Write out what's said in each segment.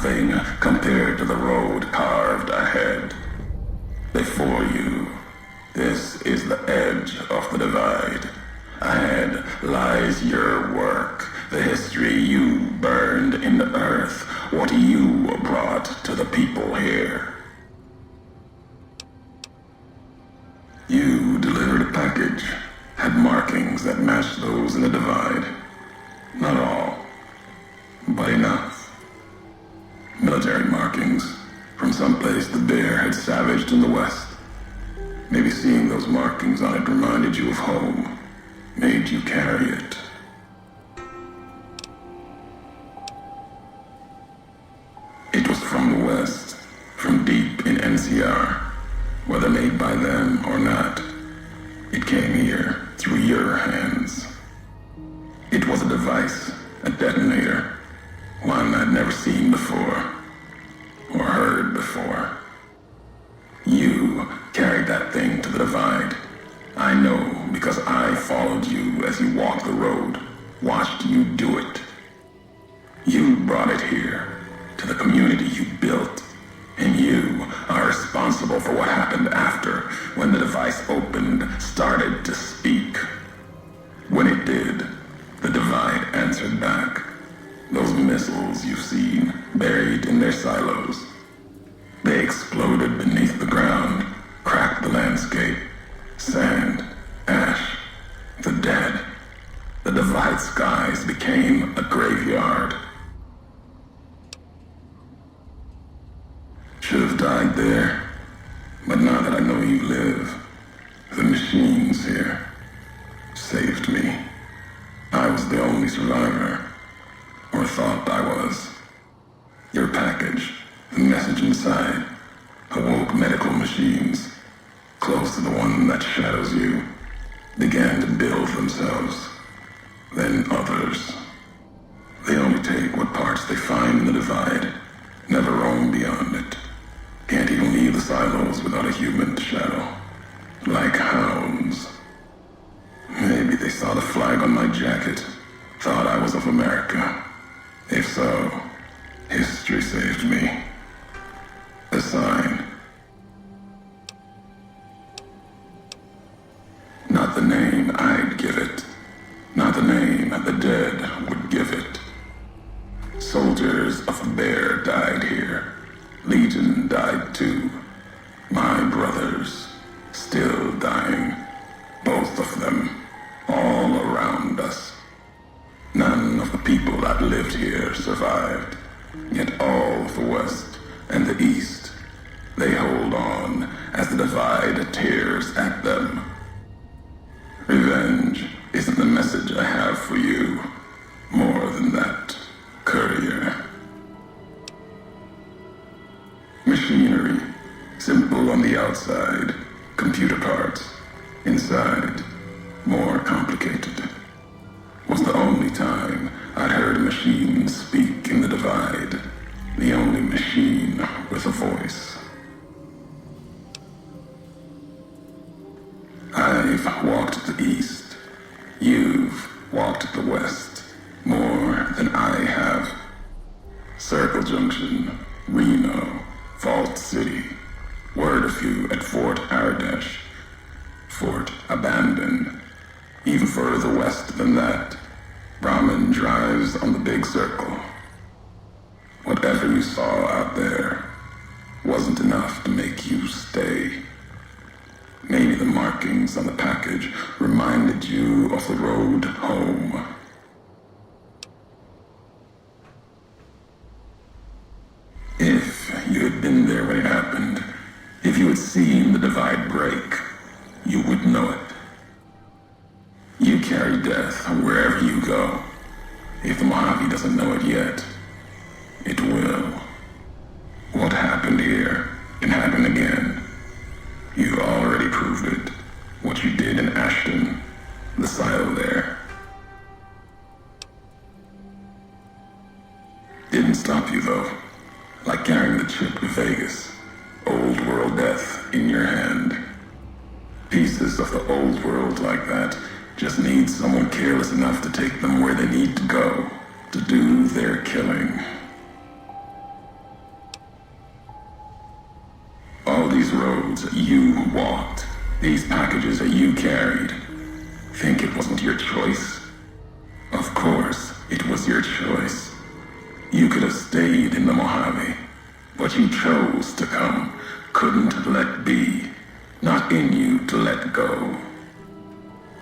nothing compared to the road carved ahead. Before you, this is the edge of the divide. Ahead lies your work, the history you burned in the earth, what you brought to the people here. You delivered a package, had markings that matched those in the divide. Not all, but enough. Military markings from someplace the bear had savaged in the west. Maybe seeing those markings on it reminded you of home, made you carry it. It was from the west, from deep in NCR, whether made by them or not. It came here through your hands. It was a device, a detonator, one I'd never seen before, or heard before. You carried that thing to the divide. I know because I followed you as you walked the road, watched you do it. You brought it here, to the community you built, and you are responsible for what happened after, when the device opened, started to speak. When it did, the divide answered back. Those missiles you've seen, buried in their silos. They exploded beneath the ground, cracked the landscape. Sand, ash, the dead. The divide skies became a graveyard. Should have died there, but now that I know you live, the machines here saved me. I was the only survivor, or thought I was. Your package, the message inside, awoke medical machines, close to the one that shadows you, began to build themselves. Then others. They only take what parts they find in the divide, never roam beyond it. Can't even leave the silos without a human to shadow. Like hounds. Maybe they saw the flag on my jacket, thought I was of America. If so, history saved me. A sign. Not the name I'd give it. Not the name the dead would give it. Soldiers of the bear died here. Legion died too. My brothers, still dying. Both of them, all around us. None of the people that lived here survived. Yet all of the West and the East, they hold on as the divide tears at them. Revenge isn't the message I have for you. More than that, courier. Machinery, simple on the outside, computer parts. Inside, more complicated. Was the only time I'd heard a machine speak in the divide. The only machine with a voice. I've walked the east. You've walked the west. More than I have. Circle Junction, Reno, Vault City. Word of you at Fort Aradesh. Fort abandoned. Even further west than that, Brahmin drives on the big circle. Whatever you saw out there wasn't enough to make you stay. Maybe the markings on the package reminded you of the road home. If you had been there when it happened, if you had seen the divide break, you would know it. You carry death wherever you go. If the Mojave doesn't know it yet, it will. What happened here can happen again. You already proved it. What you did in Ashton, the silo there. Didn't stop you though. Like carrying the chip to Vegas. Old world death in your hand. Pieces of the old world like that just need someone careless enough to take them where they need to go, to do their killing. these roads you walked, these packages that you carried, think it wasn't your choice? Of course, it was your choice. You could have stayed in the Mojave, but you chose to come, couldn't let be, not in you to let go.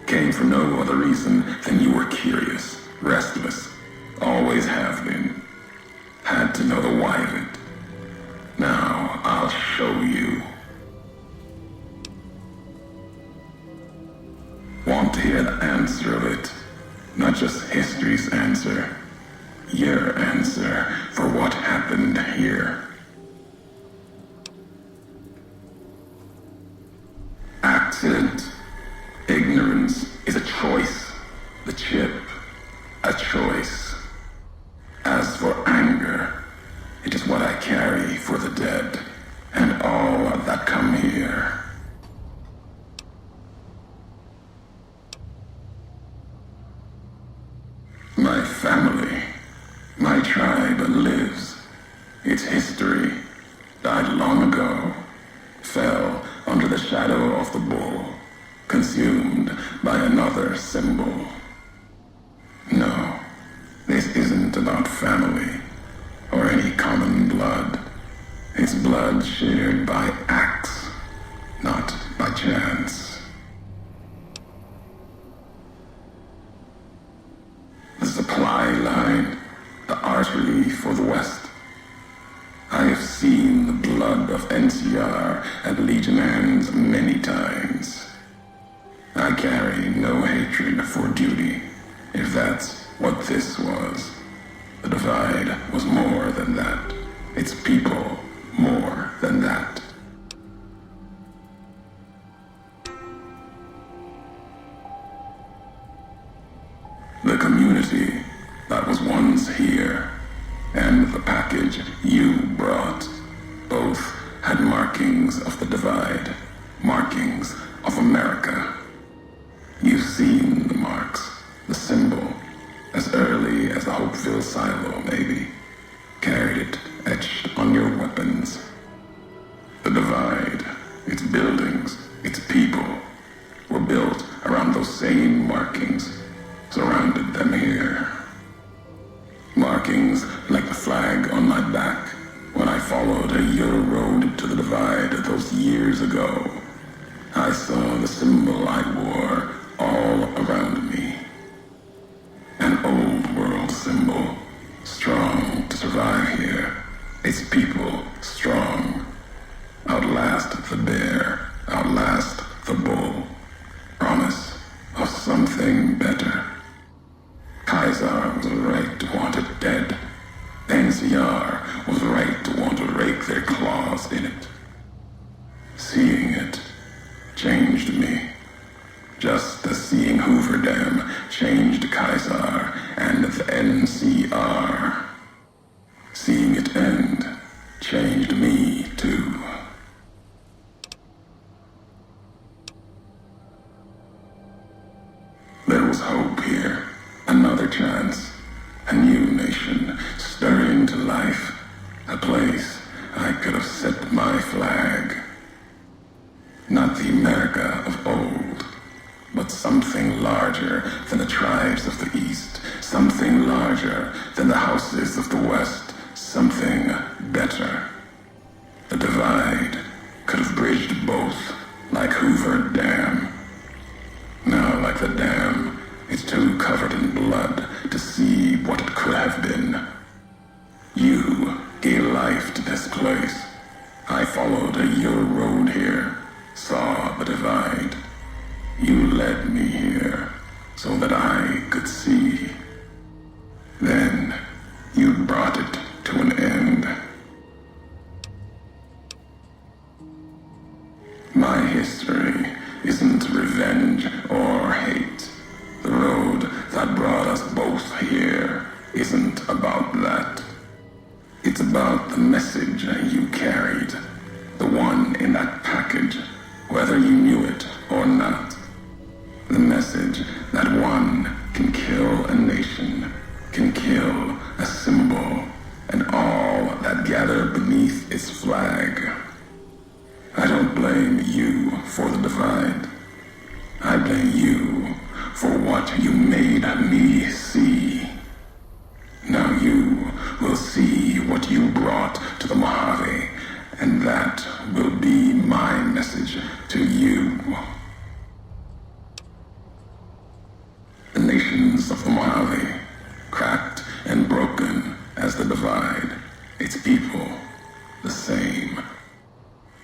Came for no other reason than you were curious, restless, always have been. Had to know the why of it. Now I'll show you. Want to hear the answer of it? Not just history's answer. Your answer for what happened here. Accident. Ignorance is a choice. The chip, a choice. As for anger, it is what I carry for the dead and all that come here. My family, my tribe lives. Its history died long ago, fell under the shadow of the bull, consumed by another symbol. No, this isn't about family or any common blood. It's blood shared by acts, not by chance. The supply line, the artery for the West. I have seen the blood of NCR at Legion hands many times. I carry no hatred for duty, if that's what this was. The divide was more than that. Its people more than that. The community that was once here, and the package you brought, both had markings of the divide, markings of America. You've seen the marks, the symbol, as early as the Hopeville silo, maybe. Carried it etched on your weapons. The divide, its buildings, its people, were built around those same markings, surrounded them here. Markings like the flag on my back when I followed a Euro road to the divide those years ago. I saw the symbol I wore all around me. An old world symbol, strong to survive here. Its people strong. Outlast the bear, outlast the bull. Promise of something better. Kaiser was right to want it dead. NCR was right to want to rake their claws in it. Seeing it changed me. Just as seeing Hoover Dam changed Kaiser and the NCR. Seeing it end changed me too. There was hope here. Another chance. A new nation stirring to life. A place I could have set my flag. Not the America of old, but something larger than the tribes of the East. Something larger than the houses of the West. Something better. The divide could have bridged both, like Hoover Dam. Now, like the dam, it's too covered in blood to see what it could have been. You gave life to this place. I followed your road here, saw the divide. You led me here so that I could see. Then you brought it to an end. My history isn't revenge or hate. The road that brought us both here isn't about that. It's about the message you carried, the one in that package, whether you knew it or not. The message that one can kill a nation, can kill a symbol, and all that gather beneath its flag. A blame you for the divide. I blame you for what you made me see. Now you will see what you brought to the Mojave, and that will be my message to you. The nations of the Mojave, cracked and broken as the divide, its people the same.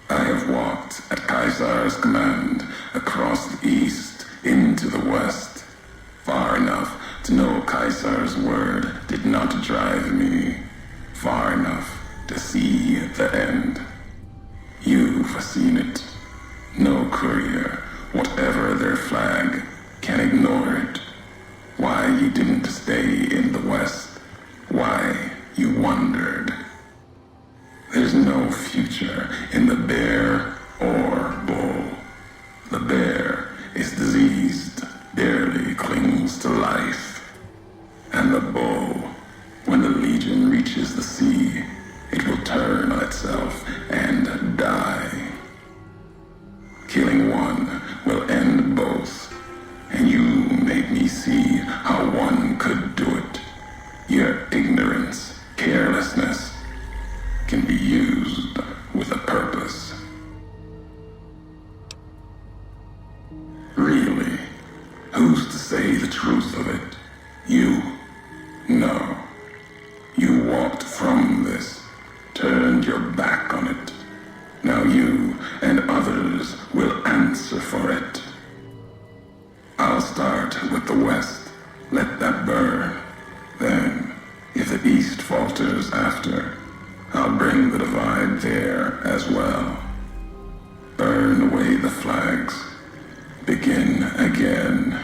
I have walked at Caesar's command across the east into the west, far enough to know Caesar's word did not drive me, far enough to see the end. You've seen it. No courier, whatever their flag, can ignore it. Why you didn't stay in the west, why you wondered. There's no future in the bear or bull. The bear is diseased, barely clings to life. And the bull, when the legion reaches the sea, it will turn on itself and die. Killing one will end both, and you made me see how one could do it. Your ignorance, carelessness, can be used with a purpose. Really, who's to say the truth of it? You? No. You walked from this, turned your back on it. Now you and others will answer for it. I'll start with the west, let that burn. Then, if the east falters after, I'll bring the divide there as well. Burn away the flags. Begin again.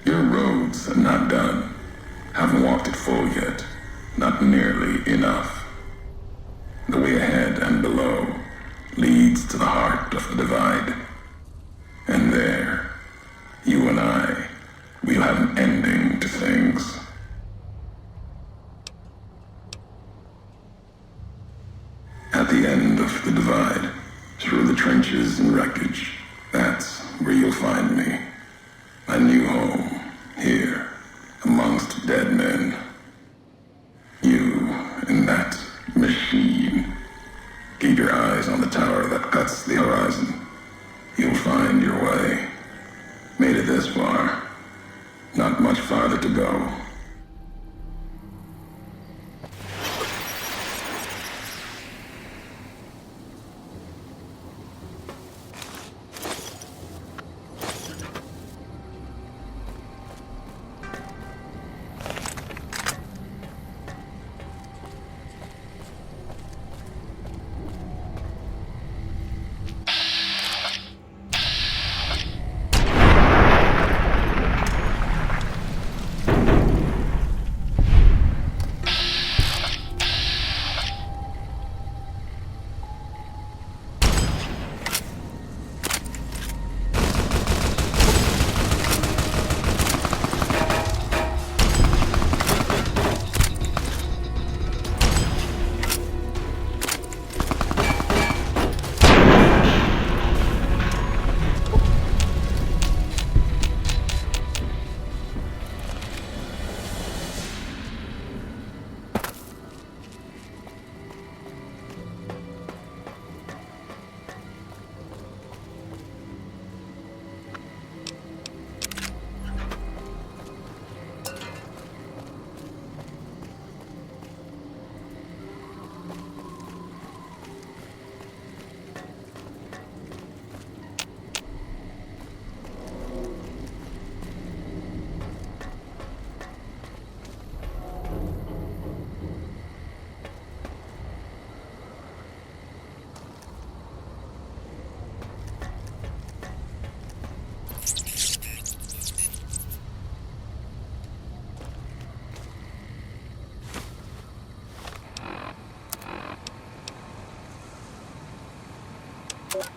Your road's not done. Haven't walked it full yet. Not nearly enough. The way ahead and below leads to the heart of the divide. And there, you and I, we'll have an ending to things. At the end of the divide, through the trenches and wreckage, that's where you'll find me. My new home, here, amongst dead men. You and that machine. Keep your eyes on the tower that cuts the horizon. You'll find your way. Made it this far. Not much farther to go.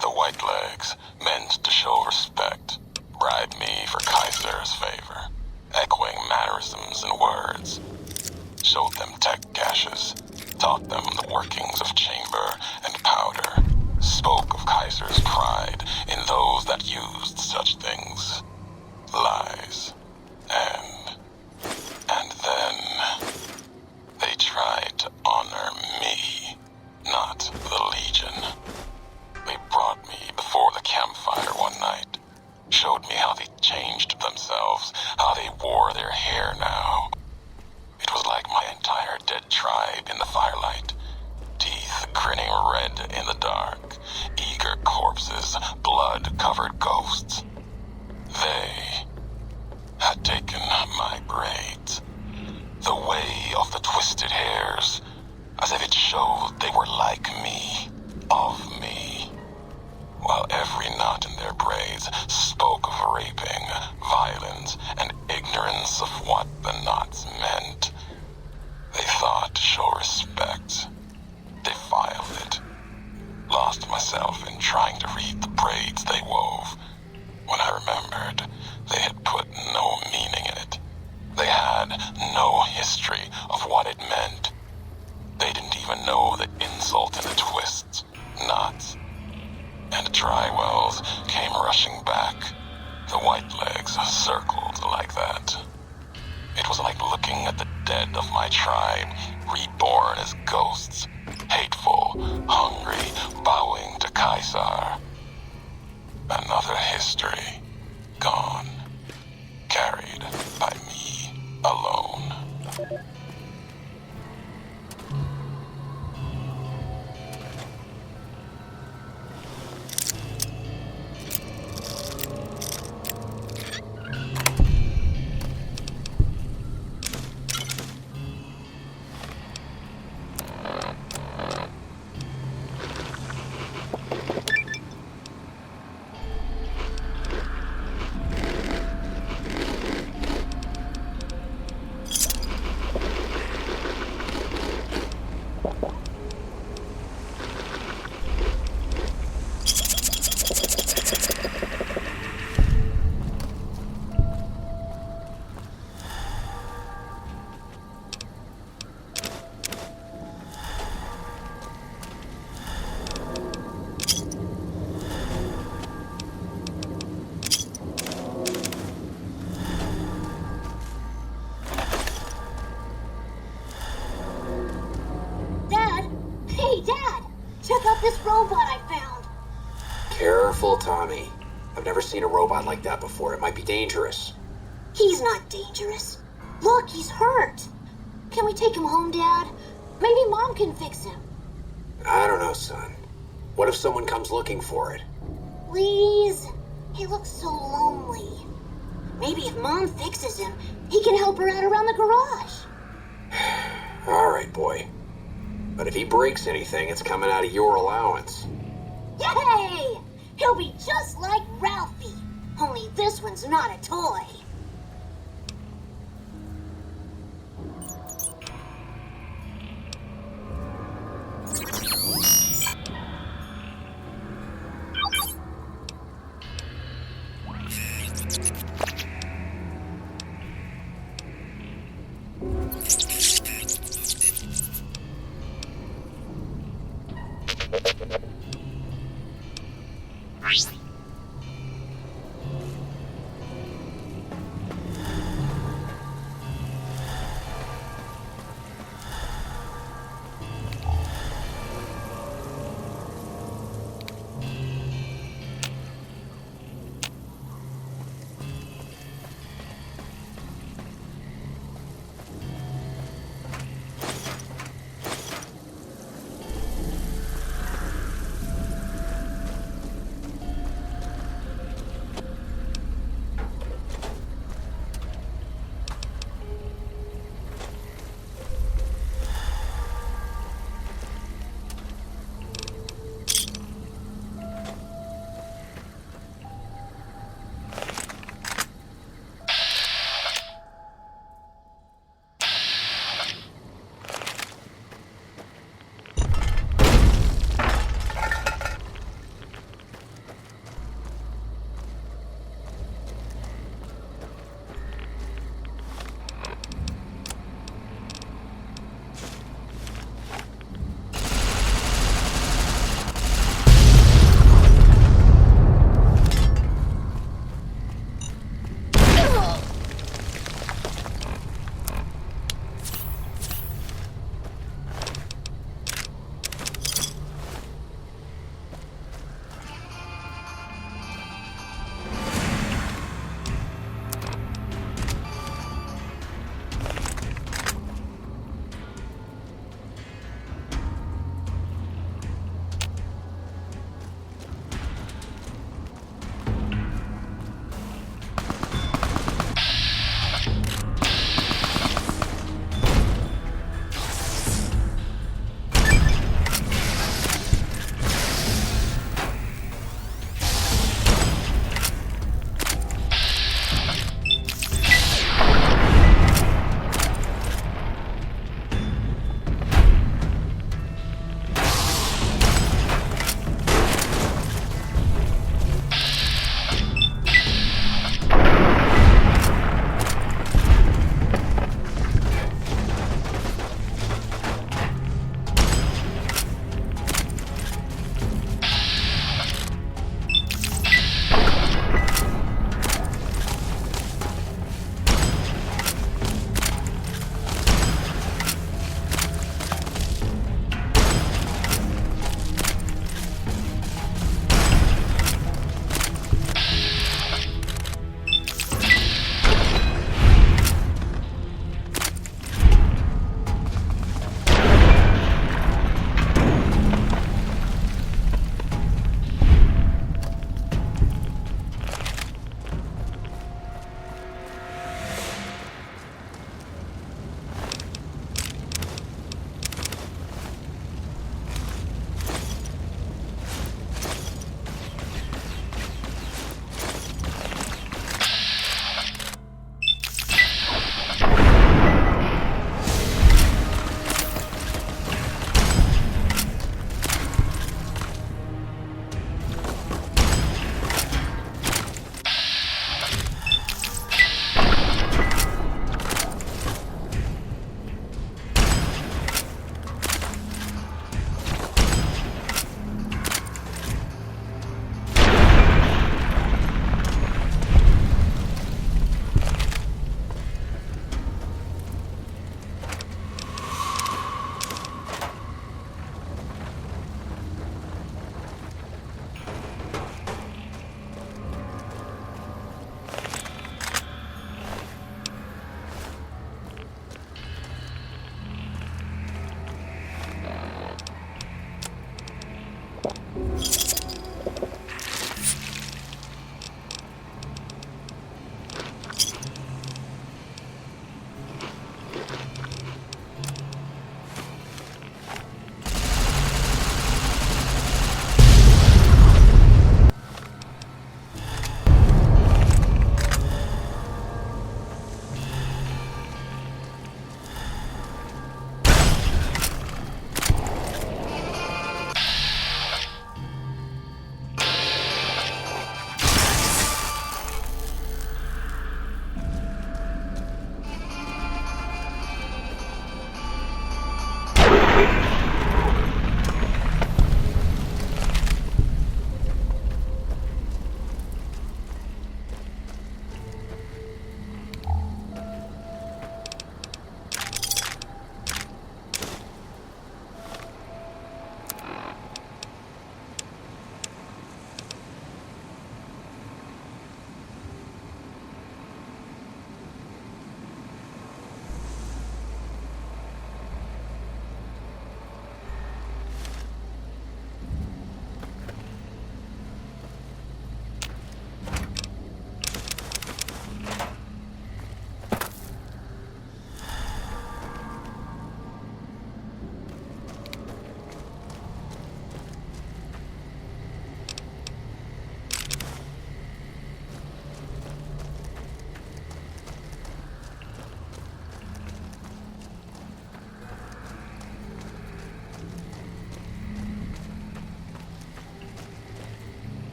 The white legs meant to show respect, bribe me for Kaiser's favor, echoing mannerisms and words. Showed them tech caches, taught them the workings of chamber and powder, spoke of Kaiser's pride in those that used such things. Lies. And then they tried to honor me, not the Legion. They brought me before the campfire one night, showed me how they changed themselves, how they wore their hair now. It was like my entire dead tribe in the firelight, teeth grinning red in the dark, eager corpses, blood-covered ghosts. They had taken my braids, the way of the twisted hairs, as if it showed they were like me, of me, while every knot in their braids spoke of raping, violence, and ignorance of what the knots meant. They thought to show respect, defiled it, lost myself in trying to read the braids they wove, when I remembered they had put no meaning in it. They had no history of what it meant. They didn't even know the insult in the twists, knots, and the dry wells came rushing back. The white legs circled like that. It was like looking at the dead of my tribe, reborn as ghosts, hateful, hungry, bowing to Kaiser. Another history, gone, carried by me alone. This robot I found. Careful, Tommy. I've never seen a robot like that before. It might be dangerous. He's not dangerous. Look, he's hurt. Can we take him home, Dad? Maybe Mom can fix him. I don't know, son. What if someone comes looking for it? Please? He looks so lonely. Maybe if Mom fixes him, he can help her out around the garage. All right, boy. But if he breaks anything, it's coming out of your allowance. Yay! He'll be just like Ralphie. Only this one's not a toy.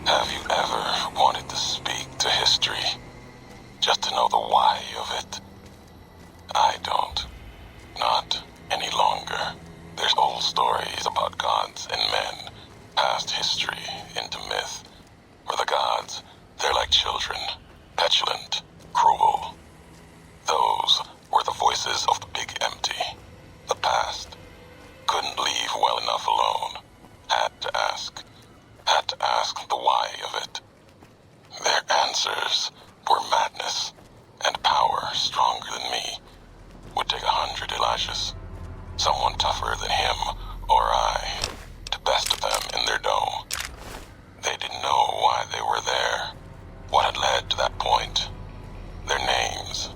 Have you ever wanted to speak to history? Just to know the why of it? I don't. Not any longer. There's old stories about gods and men, past history into myth. For the gods, they're like children, petulant, cruel. Those were the voices of the big empty. The past. Couldn't leave well enough alone. Had to ask the why of it. Their answers were madness and power stronger than me. Would take 100 Elijahs. Someone tougher than him or I to best them in their dome. They didn't know why they were there, what had led to that point. Their names,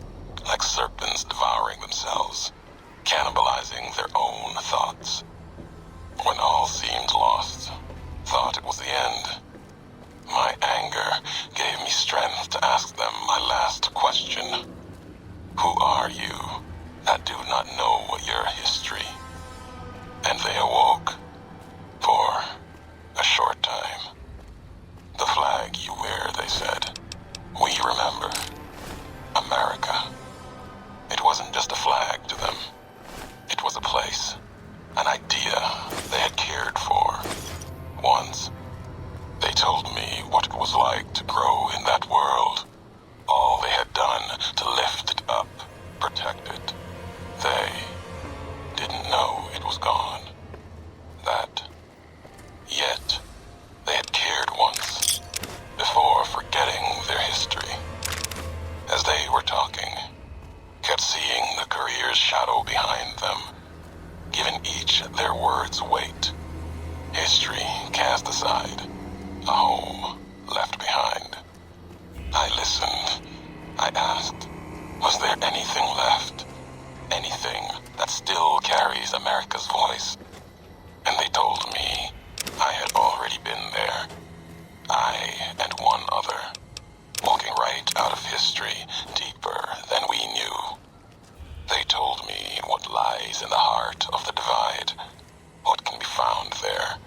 like serpents devouring themselves, cannibalizing their own thoughts. When all seemed lost, thought it was the end. My anger gave me strength to ask them my last question. Who are you that do not know your history? And they awoke for a short time. The flag you wear, they said. We remember. America. It wasn't just a flag to them. It was a place, an idea they had cared for. Once, they told me what it was like to grow in that world. All they had done to lift it up, protect it. They didn't know it was gone. That, yet, they had cared once, before forgetting their history. As they were talking, kept seeing the career's shadow behind them, giving each their words weight. History cast aside, a home left behind. I listened. I asked, was there anything left? Anything that still carries America's voice? And they told me I had already been there. I and one other, walking right out of history deeper than we knew. They told me what lies in the heart of the divide, what can be found there,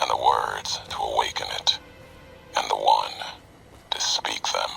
and the words to awaken it, and the one to speak them.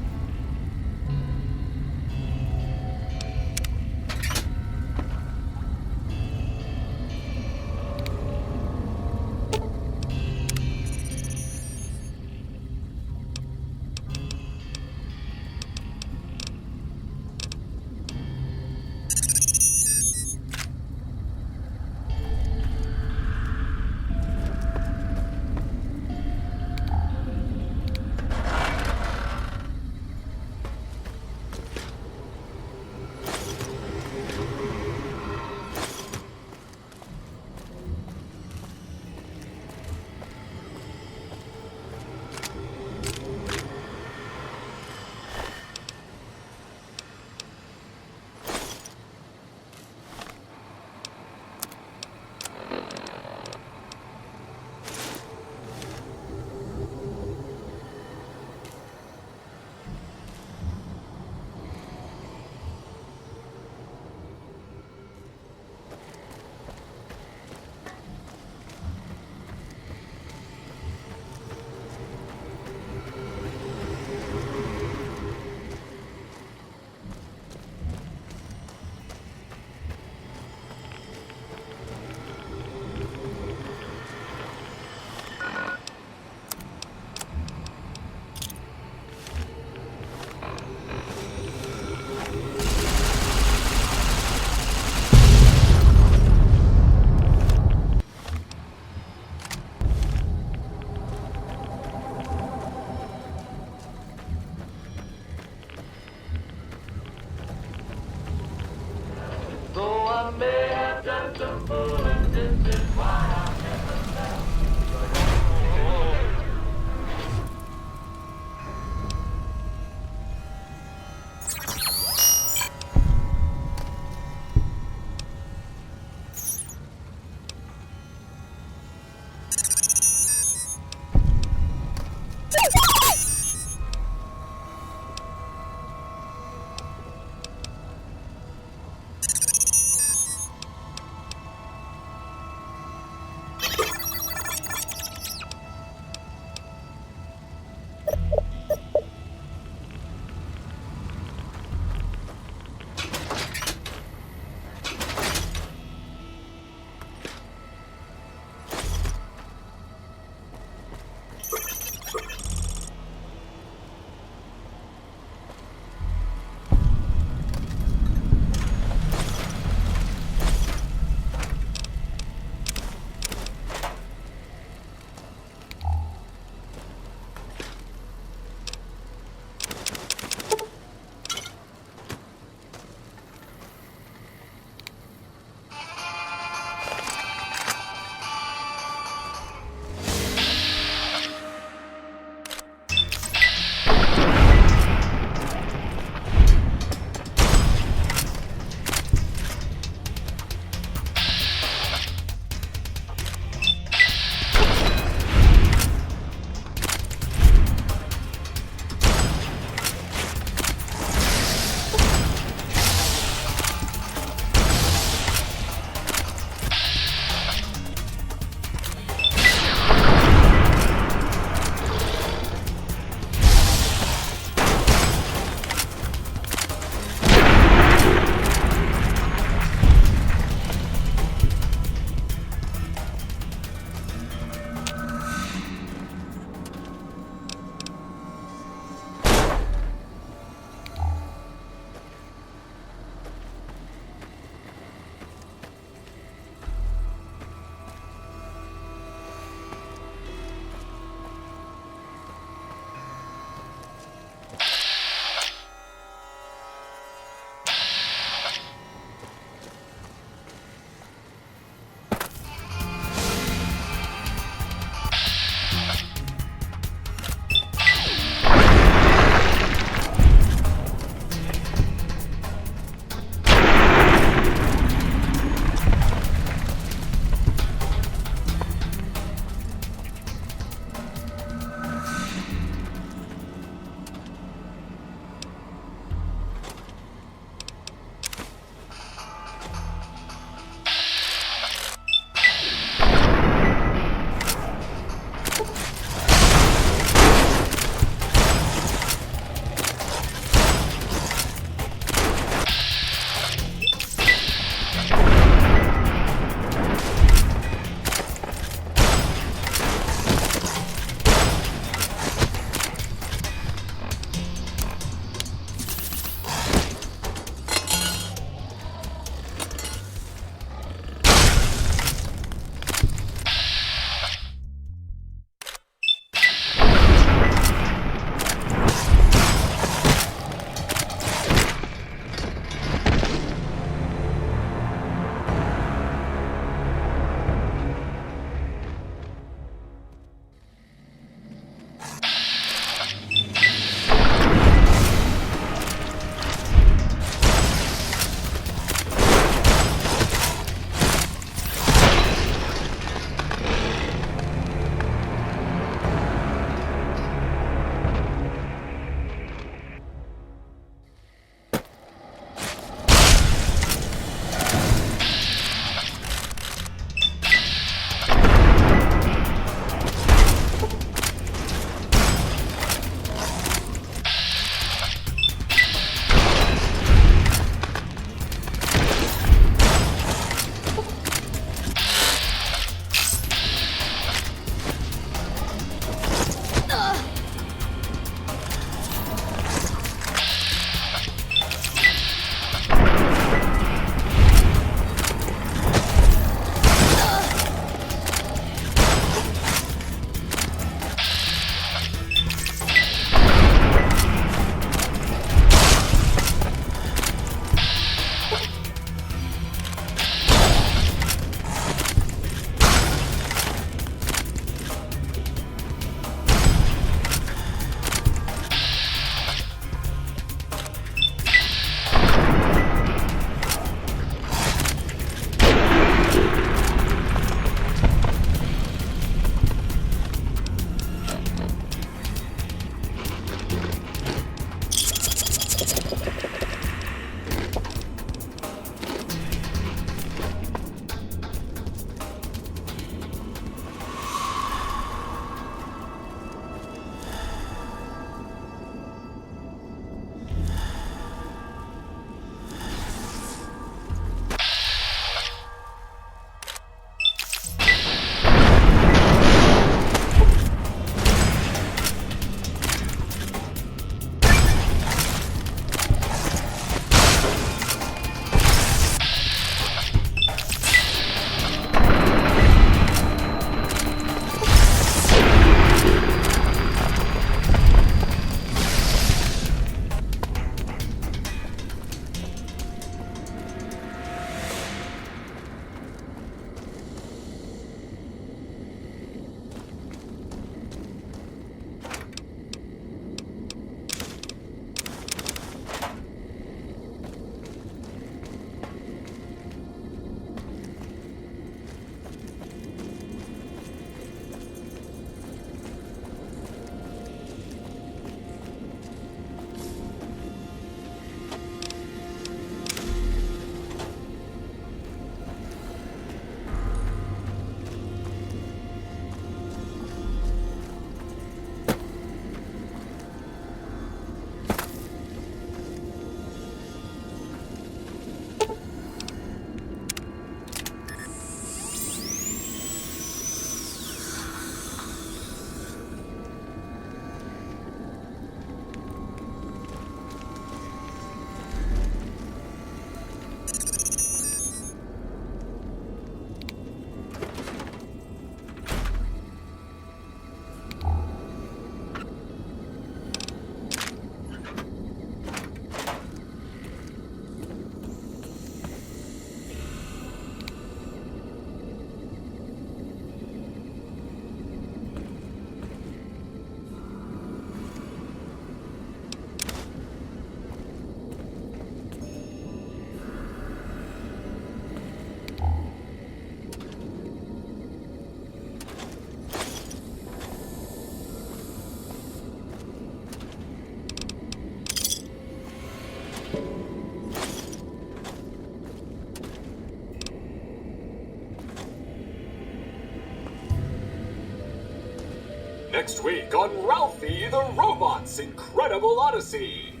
Next week on Ralphie the Robot's Incredible Odyssey.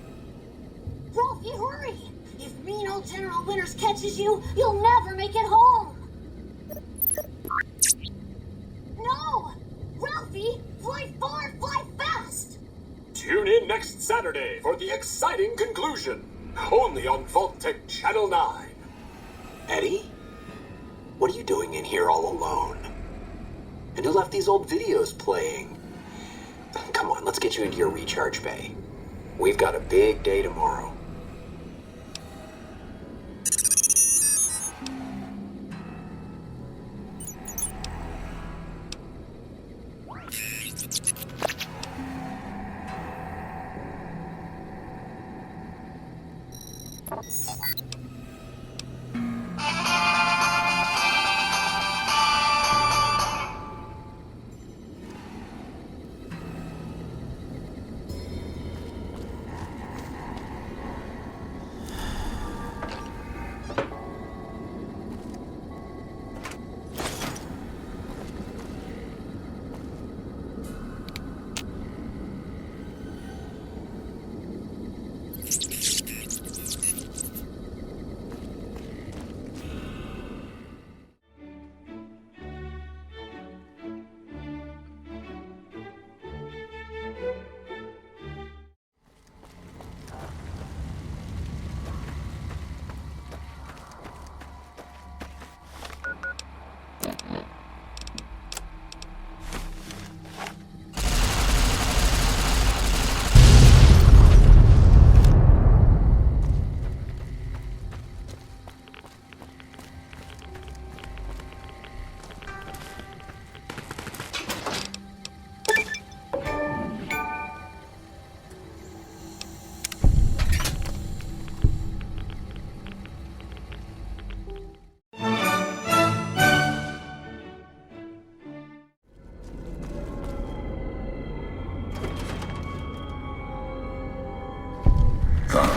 Ralphie, hurry! If mean old General Winters catches you, you'll never make it home! No! Ralphie, fly far, fly fast! Tune in next Saturday for the exciting conclusion. Only on Vault-Tec Channel 9. Eddie? What are you doing in here all alone? And who left these old videos playing? Come on, let's get you into your recharge bay. We've got a big day tomorrow.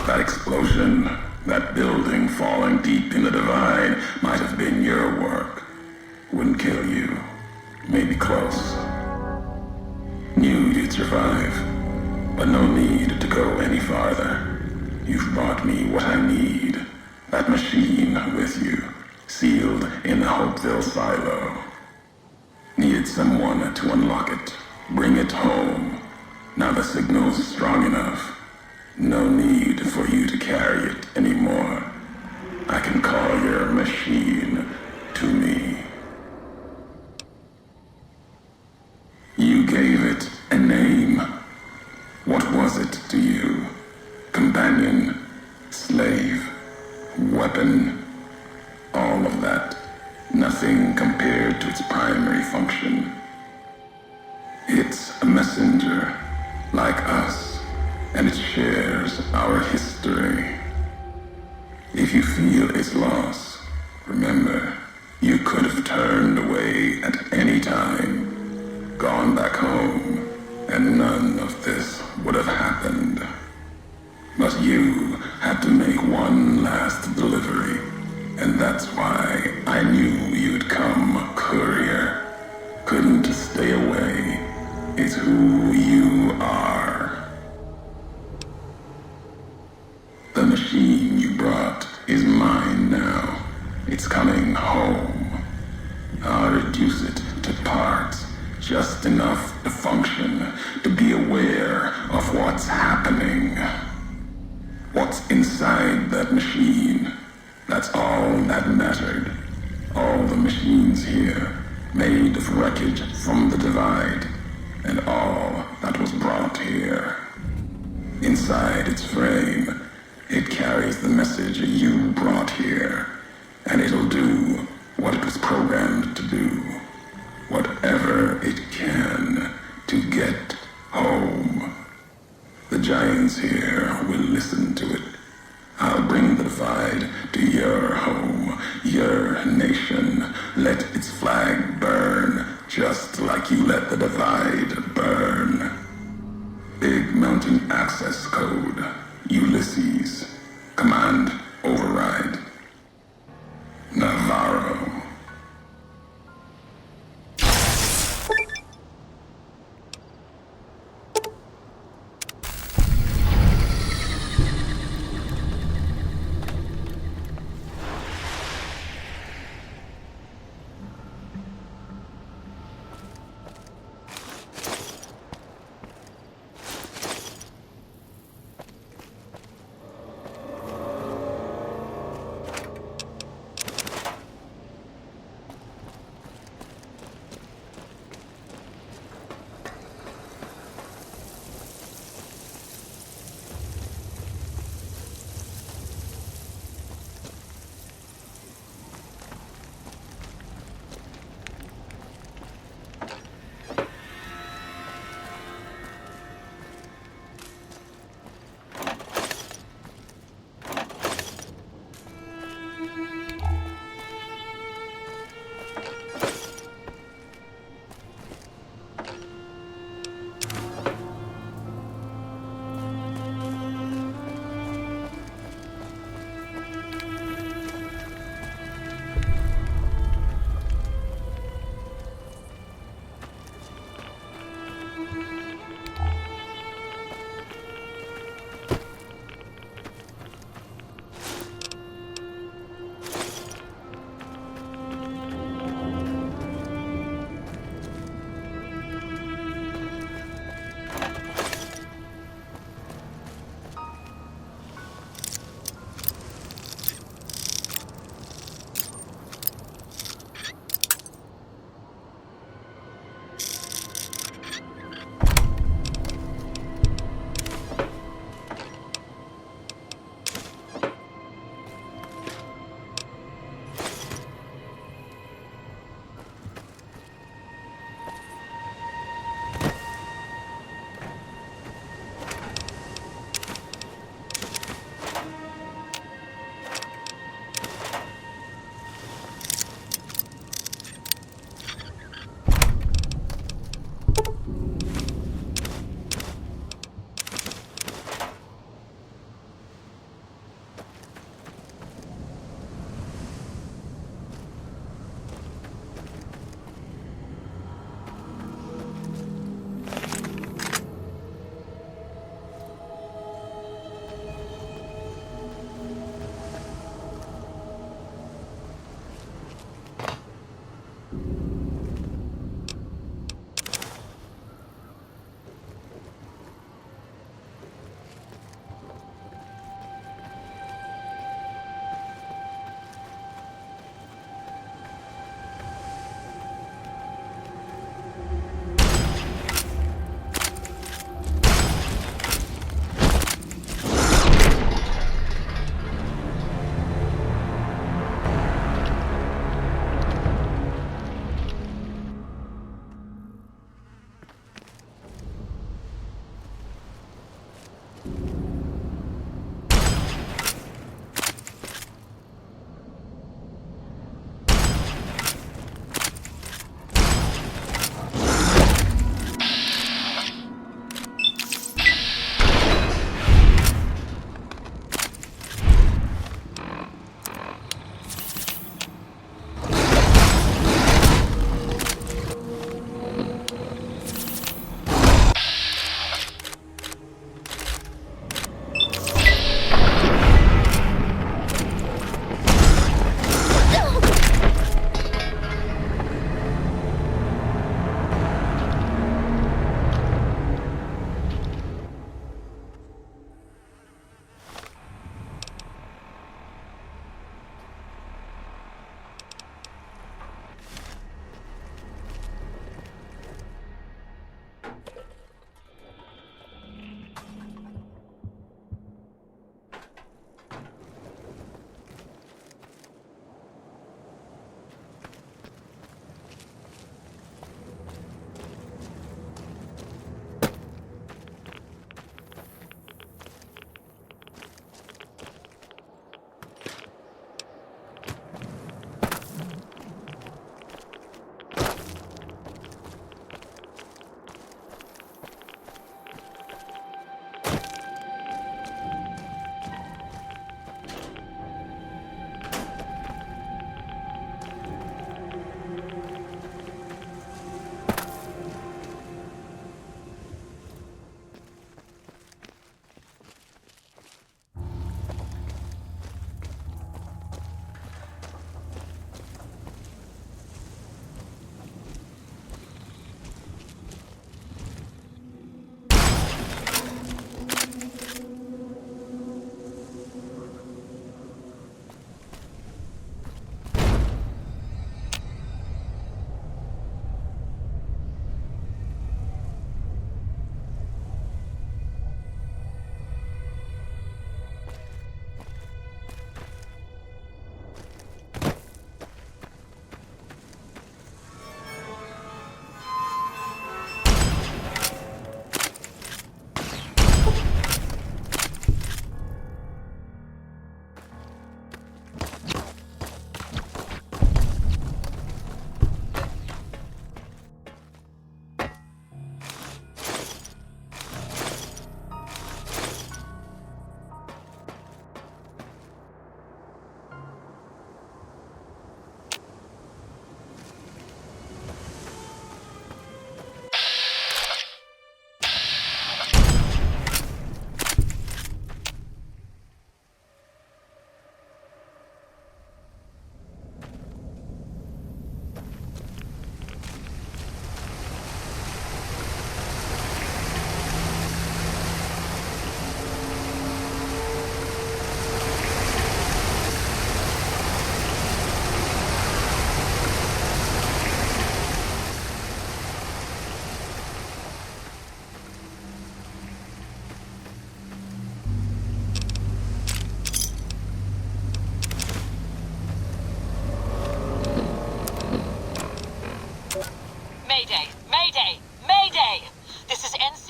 That explosion, that building falling deep in the divide, might have been your work. Wouldn't kill you. Maybe close. Knew you'd survive, but no need to go any farther. You've brought me what I need. That machine with you, sealed in the Hopeville silo. Needed someone to unlock it, bring it home. Now the signal's strong enough. No need for you to carry it anymore. I can call your machine to me. You gave it a name. What was it to you? Companion, slave, weapon, all of that. Nothing compared to its primary function. It's a messenger, like us. And it shares our history. If you feel its loss, remember, you could have turned away at any time, gone back home, and none of this would have happened. But you had to make one last delivery, and that's why I knew you'd come, courier. Couldn't stay away. It's who you are. The machine you brought is mine now. It's coming home. I'll reduce it to parts, just enough to function, to be aware of what's happening. What's inside that machine, that's all that mattered. All the machines here, made of wreckage from the divide, and all that was brought here. Inside its frame, it carries the message you brought here, and it'll do what it was programmed to do. Whatever it can to get home. The giants here will listen to it. I'll bring the divide to your home, your nation. Let its flag burn, just like you let the divide burn. Big Mountain Access Code. Ulysses. Command override. Navarro.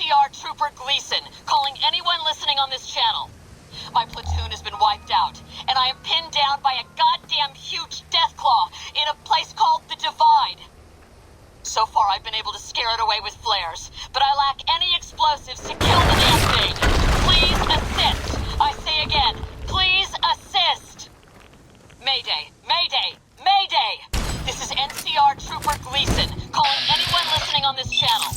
NCR Trooper Gleason, calling anyone listening on this channel. My platoon has been wiped out, and I am pinned down by a goddamn huge deathclaw in a place called the Divide. So far, I've been able to scare it away with flares, but I lack any explosives to kill the damn thing. Please assist. I say again, please assist. Mayday, Mayday, Mayday! This is NCR Trooper Gleason, calling anyone listening on this channel.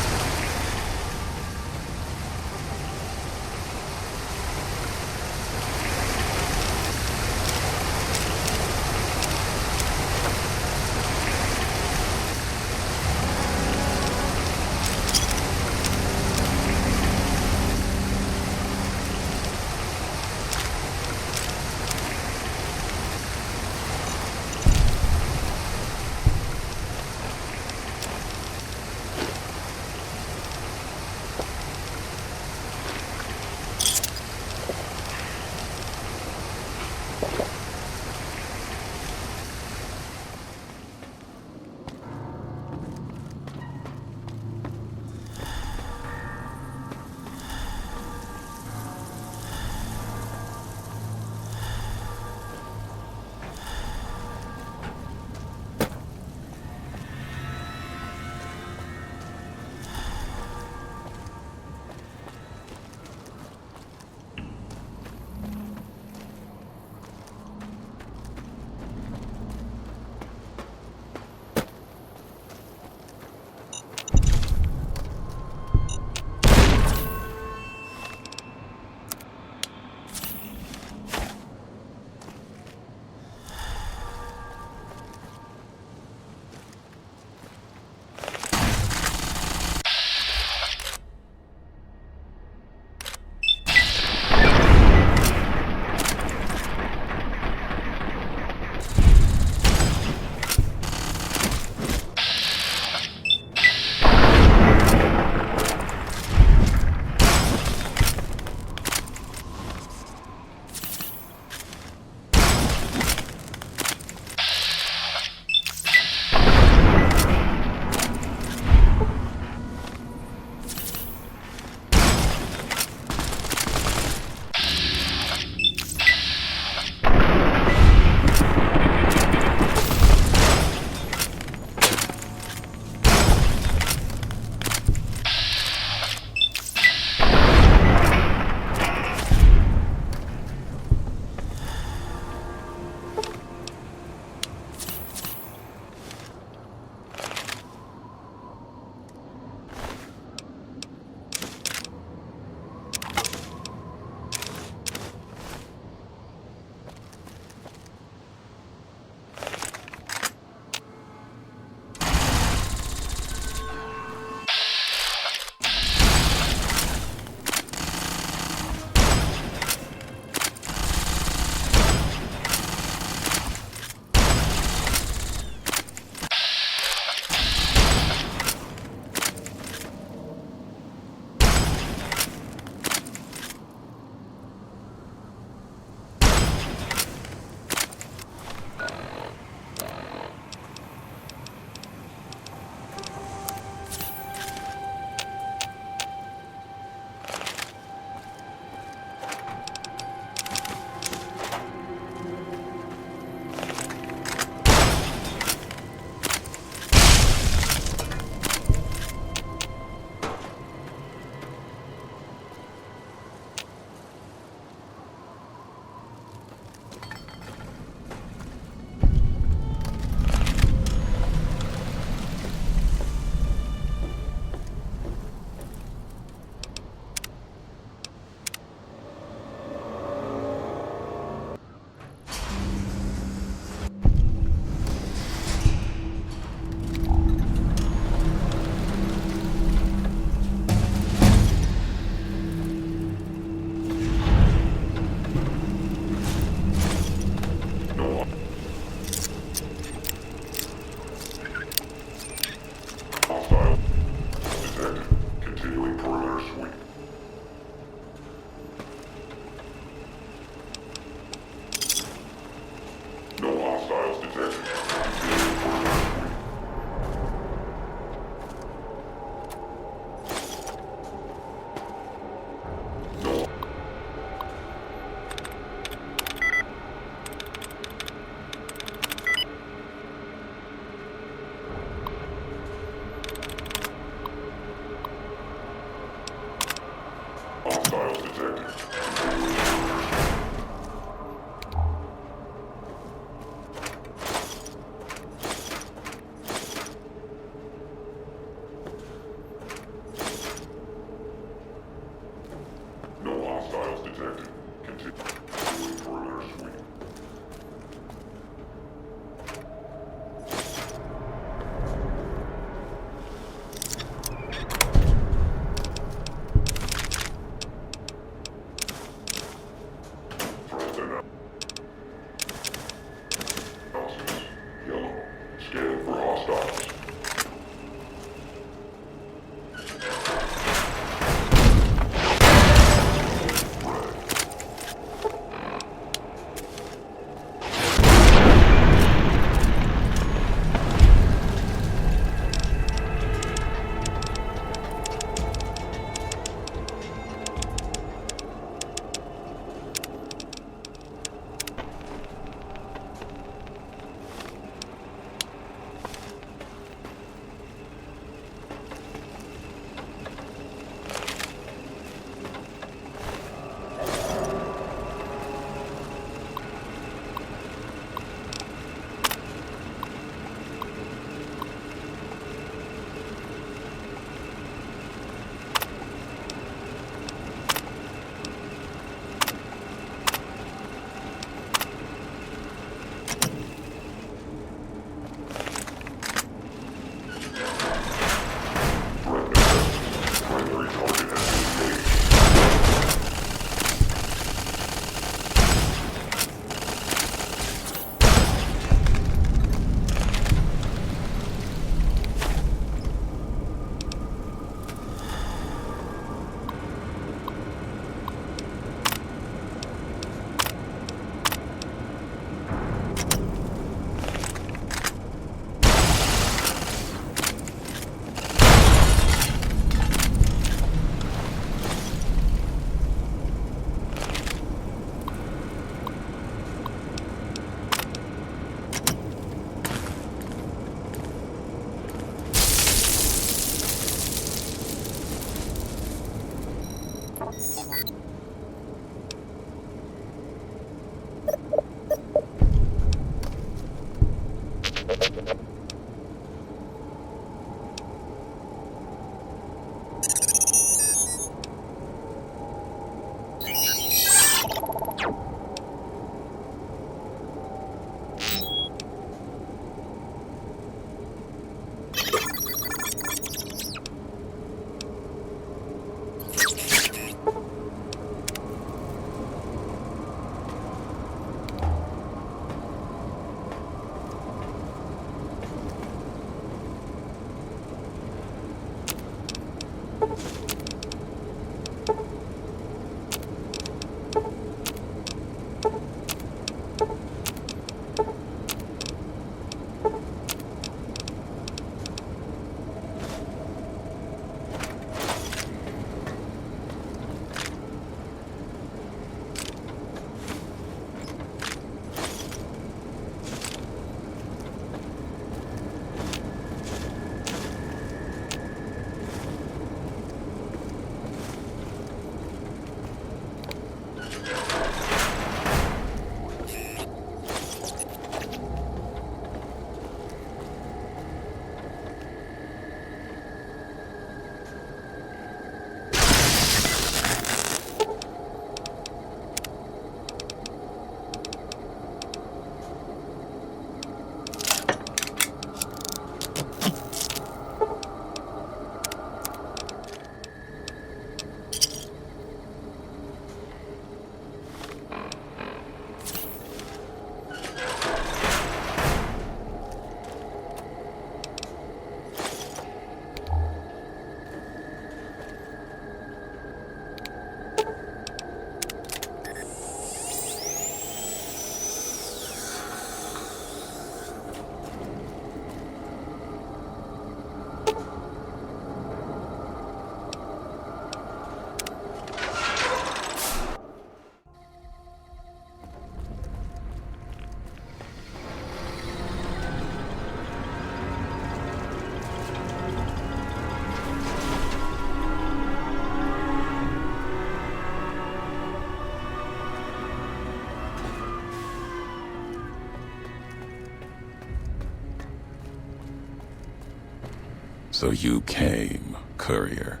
So you came, courier.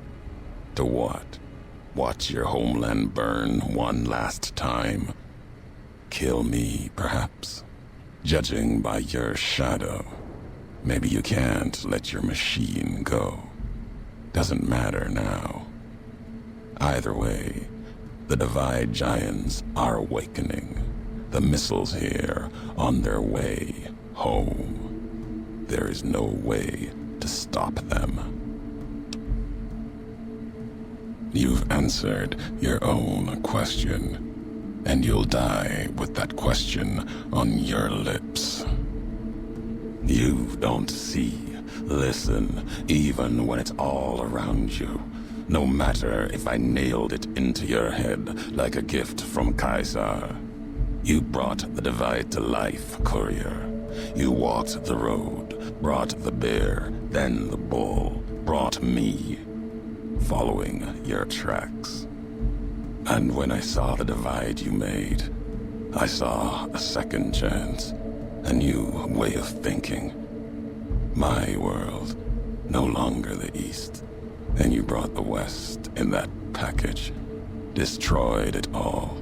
To what? Watch your homeland burn one last time? Kill me, perhaps? Judging by your shadow, maybe you can't let your machine go. Doesn't matter now. Either way, the Divide Giants are awakening. The missiles here on their way home. There is no way to stop them. You've answered your own question, and you'll die with that question on your lips. You don't see, listen, even when it's all around you. No matter if I nailed it into your head like a gift from Caesar. You brought the Divide to life, courier. You walked the road, brought the bear, then the bull, brought me, following your tracks. And when I saw the divide you made, I saw a second chance, a new way of thinking. My world, no longer the East. And you brought the West in that package, destroyed it all,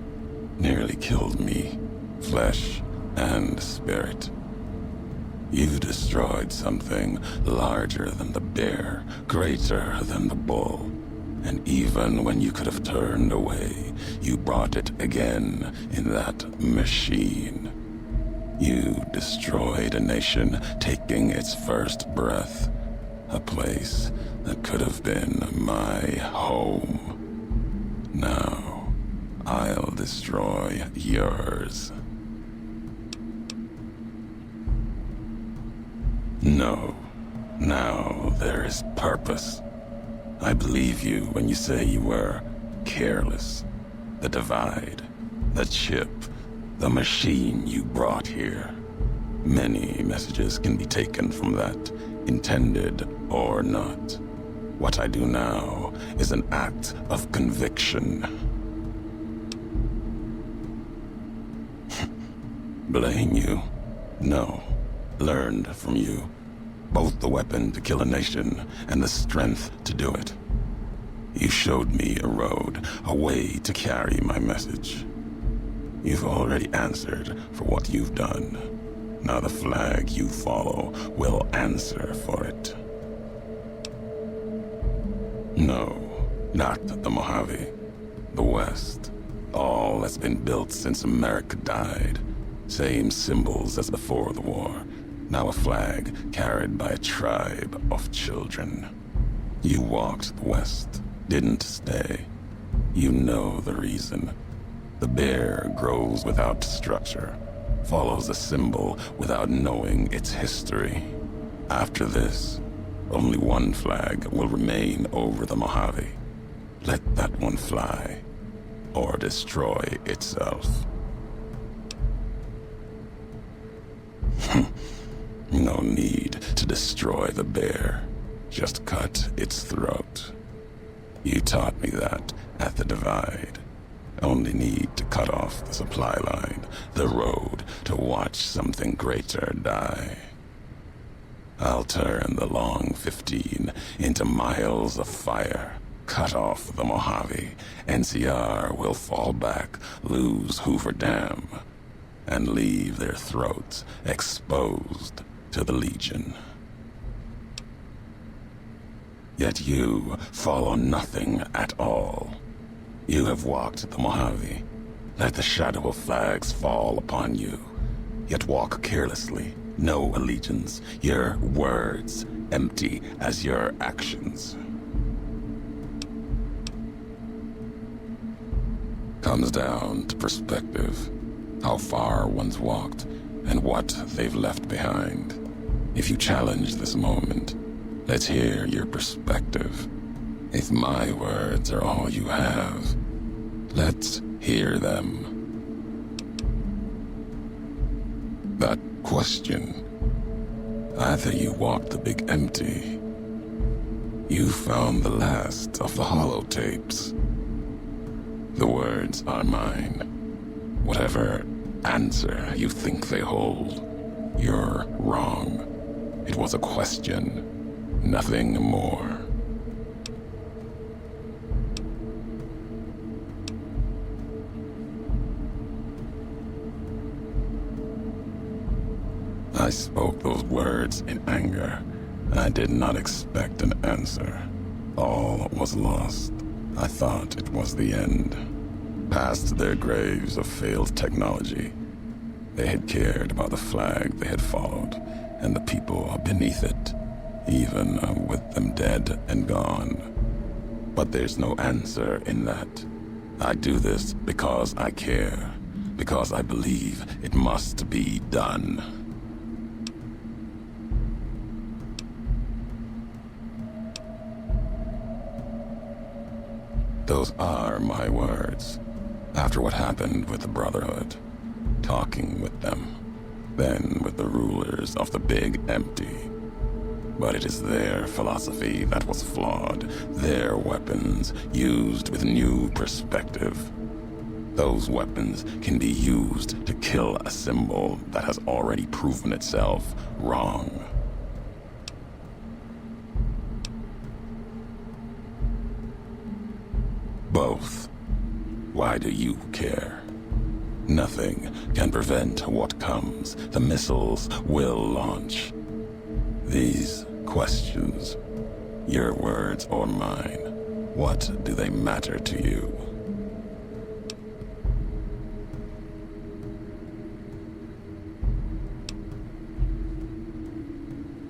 nearly killed me, flesh and spirit. You destroyed something larger than the bear, greater than the bull. And even when you could have turned away, you brought it again in that machine. You destroyed a nation taking its first breath, a place that could have been my home. Now, I'll destroy yours. No, now there is purpose. I believe you when you say you were careless. The divide, the chip, the machine you brought here. Many messages can be taken from that, intended or not. What I do now is an act of conviction. Blame you? No. Learned from you. Both the weapon to kill a nation and the strength to do it. You showed me a road, a way to carry my message. You've already answered for what you've done. Now the flag you follow will answer for it. No, not the Mojave. The West. All that's been built since America died. Same symbols as before the war. Now a flag carried by a tribe of children. You walked the West, didn't stay. You know the reason. The bear grows without structure, follows a symbol without knowing its history. After this, only one flag will remain over the Mojave. Let that one fly, or destroy itself. No need to destroy the bear. Just cut its throat. You taught me that at the divide. Only need to cut off the supply line, the road, to watch something greater die. I'll turn the long 15 into miles of fire. Cut off the Mojave. NCR will fall back, lose Hoover Dam, and leave their throats exposed to the Legion. Yet you follow nothing at all. You have walked the Mojave, let the shadow of flags fall upon you, yet walk carelessly, no allegiance, your words empty as your actions. Comes down to perspective, how far one's walked, and what they've left behind. If you challenge this moment, let's hear your perspective. If my words are all you have, let's hear them. That question, either you walked the big empty, you found the last of the holotapes. The words are mine. Whatever answer you think they hold, you're wrong. It was a question, Nothing more. I spoke those words in anger. I did not expect an answer. All was lost. I thought it was the end. Past their graves of failed technology. They had cared about the flag they had followed, and the people beneath it, even with them dead and gone. But there's no answer in that. I do this because I care, because I believe it must be done. Those are my words. After what happened with the Brotherhood, talking with them, then with the rulers of the Big Empty. But it is their philosophy that was flawed, their weapons used with new perspective. Those weapons can be used to kill a symbol that has already proven itself wrong. Both. Why do you care? Nothing can prevent what comes. The missiles will launch. These questions, your words or mine, what do they matter to you?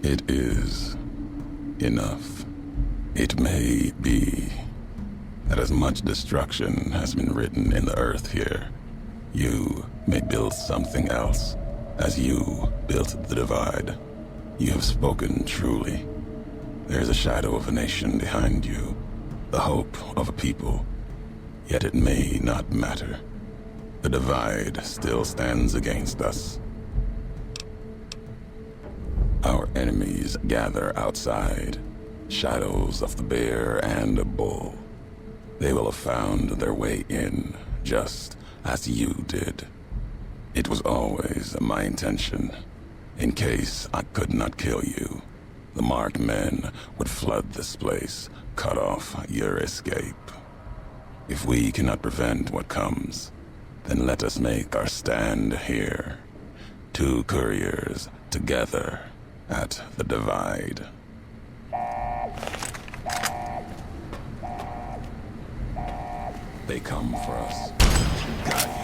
It is enough. It may be that as much destruction has been written in the earth here, you may build something else, as you built the divide. You have spoken truly. There is a shadow of a nation behind you, the hope of a people. Yet it may not matter. The divide still stands against us. Our enemies gather outside, shadows of the bear and a bull. They will have found their way in, just as you did. It was always my intention. In case I could not kill you, the marked men would flood this place, cut off your escape. If we cannot prevent what comes, then let us make our stand here. Two couriers together at the divide. They come for us. Got you.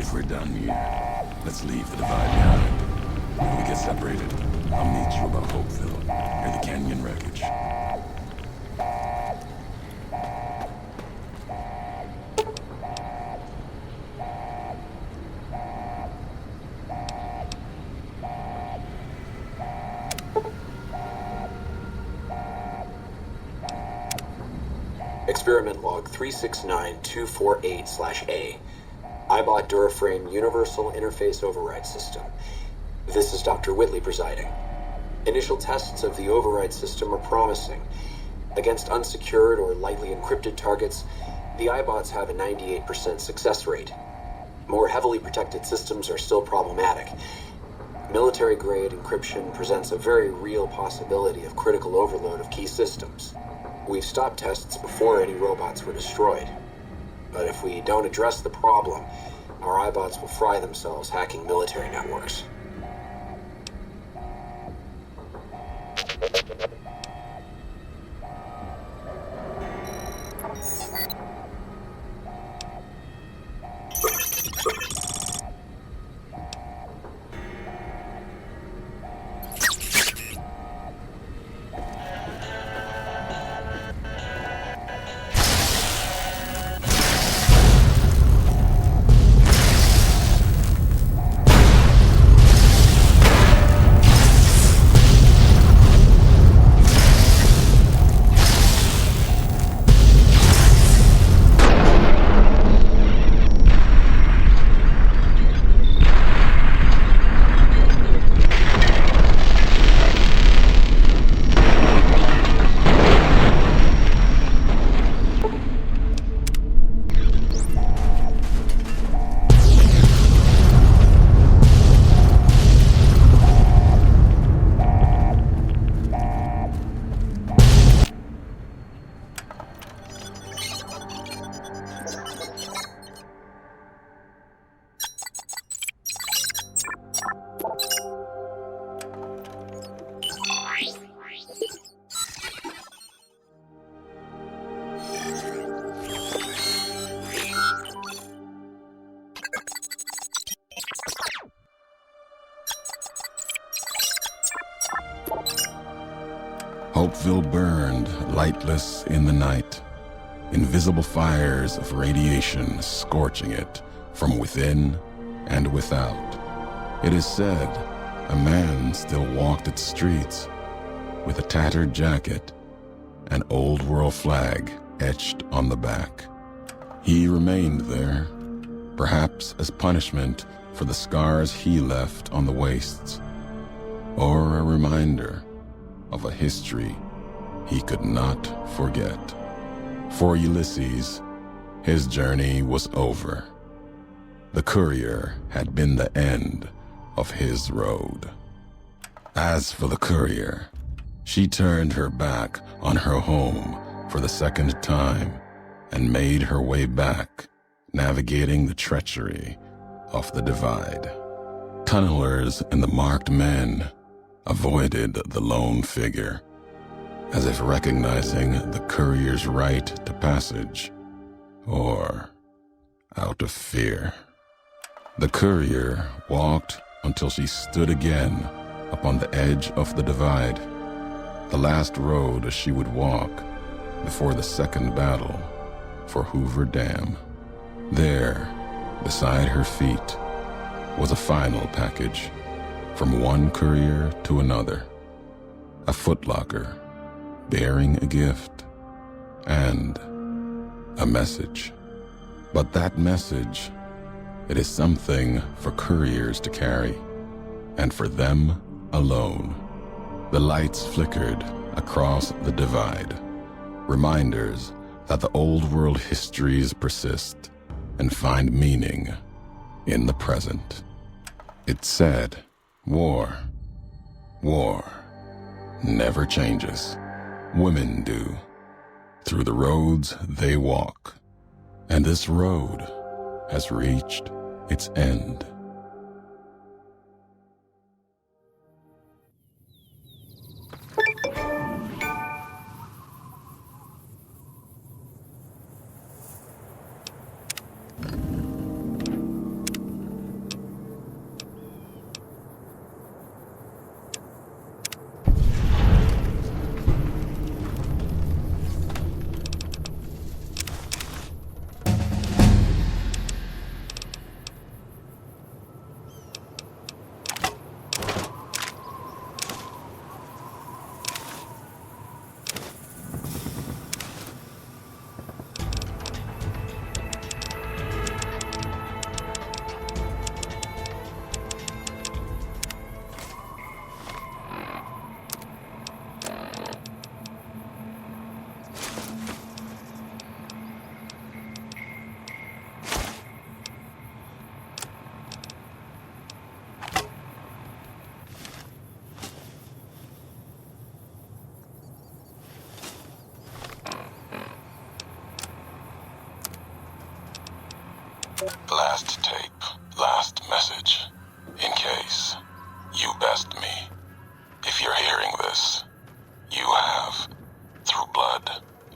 If we're done here, let's leave the divide behind. When we get separated, I'll meet you above Hopeville, near the canyon wreckage. Experiment log 369248/A. iBot Duraframe Universal Interface Override System. This is Dr. Whitley presiding. Initial tests of the override system are promising. Against unsecured or lightly encrypted targets, the iBots have a 98% success rate. More heavily protected systems are still problematic. Military-grade encryption presents a very real possibility of critical overload of key systems. We've stopped tests before any robots were destroyed. But if we don't address the problem, our iBots will fry themselves hacking military networks. Hopeville burned, lightless in the night, invisible fires of radiation scorching it from within and without. It is said a man still walked its streets with a tattered jacket, an old world flag etched on the back. He remained there, perhaps as punishment for the scars he left on the wastes, or a reminder of a history he could not forget. For Ulysses, his journey was over. The courier had been the end of his road. As for the courier, she turned her back on her home for the second time and made her way back, navigating the treachery of the divide. Tunnelers and the marked men avoided the lone figure, as if recognizing the courier's right to passage, or out of fear. The courier walked until she stood again upon the edge of the divide, the last road she would walk before the second battle for Hoover Dam. There, beside her feet, was a final package from one courier to another, a footlocker bearing a gift and a message. But that message, it is something for couriers to carry, and for them alone. The lights flickered across the divide, reminders that the old world histories persist and find meaning in the present. It said, war never changes. Women do. Through the roads they walk. And this road has reached its end. Last tape, last message. In case you best me. If you're hearing this, you have, through blood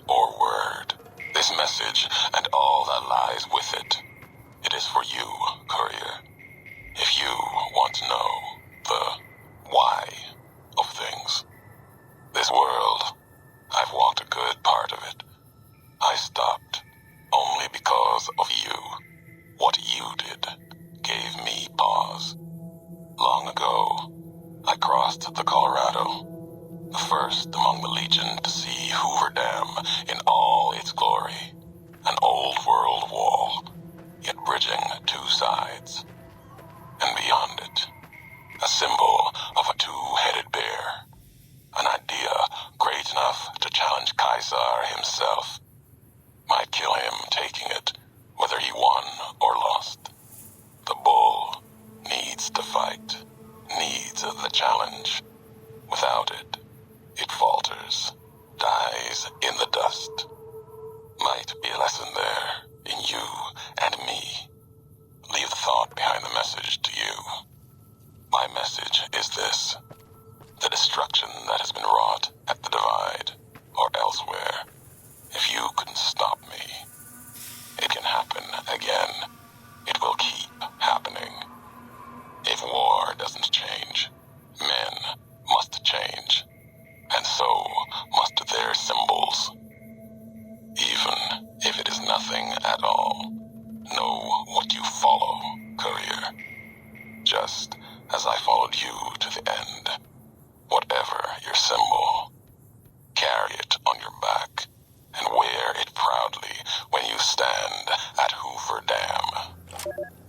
or word, this message and all that lies with it. It is for you, courier. If you want to know the why of things. This world, I've walked a good part of it. I stopped only because of you. What you did gave me pause. Long ago, I crossed the Colorado, the first among the Legion to see Hoover Dam in all its glory. An old world wall, yet bridging two sides. And beyond it, a symbol of a two-headed bear. An idea great enough to challenge Caesar himself. Might kill him taking it, whether he won or lost. The bull needs to fight, needs the challenge. Without it, it falters, dies in the dust. Might be a lesson there, in you and me. Leave the thought behind the message to you. My message is this. The destruction that has been wrought at the Divide, or elsewhere, if you couldn't stop me, it can happen again. It will keep happening. If war doesn't change, men must change, and so must their symbols. Even if it is nothing at all, know what you follow, courier. Just as I followed you to the end. Whatever your symbol, carry it on your back and wear it proudly when you stand at Hoover Dam.